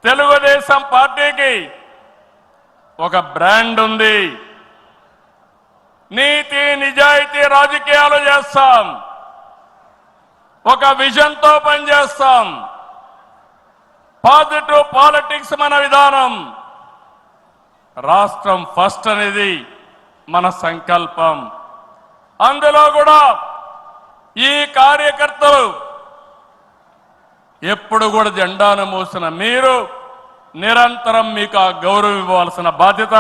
తెలుగుదేశం పార్టీకి ఒక బ్రాండ్ ఉంది. నీతి నిజాయితీ రాజకీయాలు చేస్తాం, ఒక విజన్తో పనిచేస్తాం. పాజిటివ్ పాలిటిక్స్ మన విధానం. రాష్ట్రం ఫస్ట్ అనేది మన సంకల్పం. అందులో కూడా ఈ కార్యకర్తలు ఎప్పుడు కూడా జెండాను మోసిన మీరు నిరంతరం మీకు ఆ గౌరవం ఇవ్వాల్సిన బాధ్యత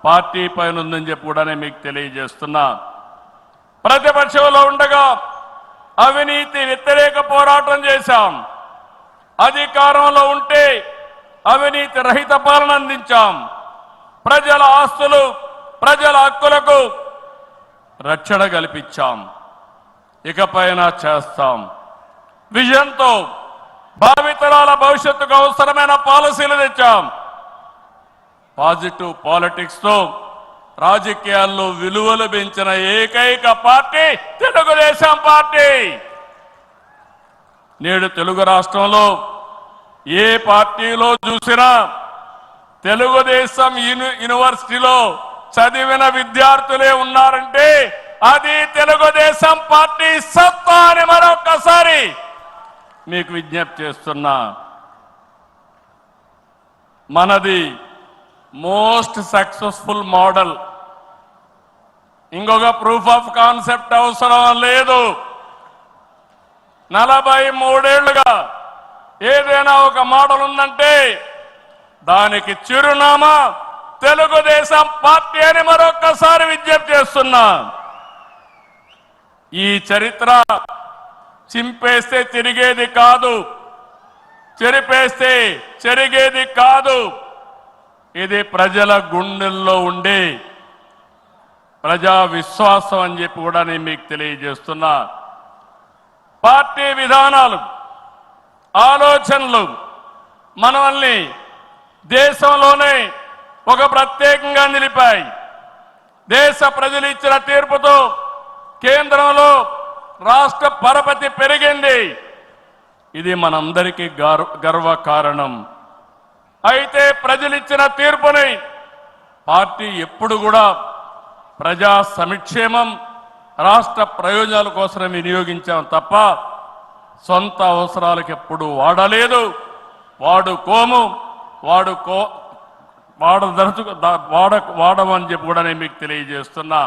పార్టీ పైన ఉందని చెప్పి కూడా మీకు తెలియజేస్తున్నా. ప్రతిపక్షంలో ఉండగా అవినీతి వ్యతిరేక పోరాటం చేశాం. అధికారంలో ఉంటే అవినీతి రహిత పాలన అందించాం. ప్రజల ఆస్తులు, ప్రజల హక్కులకు రక్షణ కల్పించాం. ఇకపైన చేస్తాం. విజన్తో భావితరాల భవిష్యత్తుకు అవసరమైన పాలసీలు తెచ్చాం. పాజిటివ్ పాలిటిక్స్ తో రాజకీయాల్లో విలువలు పెంచిన ఏకైక పార్టీ తెలుగుదేశం పార్టీ. నేడు తెలుగు రాష్ట్రంలో ఏ పార్టీలో చూసినా తెలుగుదేశం యూనివర్సిటీలో చదివిన విద్యార్థులే ఉన్నారంటే అది తెలుగుదేశం పార్టీ సత్తా అని మరొక్కసారి మీకు విజ్ఞప్తి చేస్తున్నా. మనది మోస్ట్ సక్సెస్ఫుల్ మోడల్. ఇంకొక ప్రూఫ్ ఆఫ్ కాన్సెప్ట్ అవసరం లేదు. 43 ఏళ్లుగా ఏదైనా ఒక మోడల్ ఉందంటే దానికి చిరునామా తెలుగుదేశం పార్టీ అని మరొక్కసారి విజ్ఞప్తి చేస్తున్నా. ఈ చరిత్ర చింపేస్తే తిరిగేది కాదు, చెరిపేస్తే చెరిగేది కాదు. ఇది ప్రజల గుండెల్లో ఉండే ప్రజా విశ్వాసం అని చెప్పి కూడా నేను మీకు తెలియజేస్తున్నా. పార్టీ విధానాలు, ఆలోచనలు మనల్ని దేశంలోనే ఒక ప్రత్యేకంగా నిలిపాయి. దేశ ప్రజలు ఇచ్చిన తీర్పుతో కేంద్రంలో రాష్ట్ర పరపతి పెరిగింది. ఇది మనందరికీ గర్వకారణం. అయితే ప్రజలిచ్చిన తీర్పుని పార్టీ ఎప్పుడు కూడా ప్రజా సంక్షేమం, రాష్ట్ర ప్రయోజనాల కోసం వినియోగించాం తప్ప సొంత అవసరాలకు ఎప్పుడు వాడలేదు, వాడుకోము, వాడమని చెప్పి కూడా నేను మీకు తెలియజేస్తున్నా.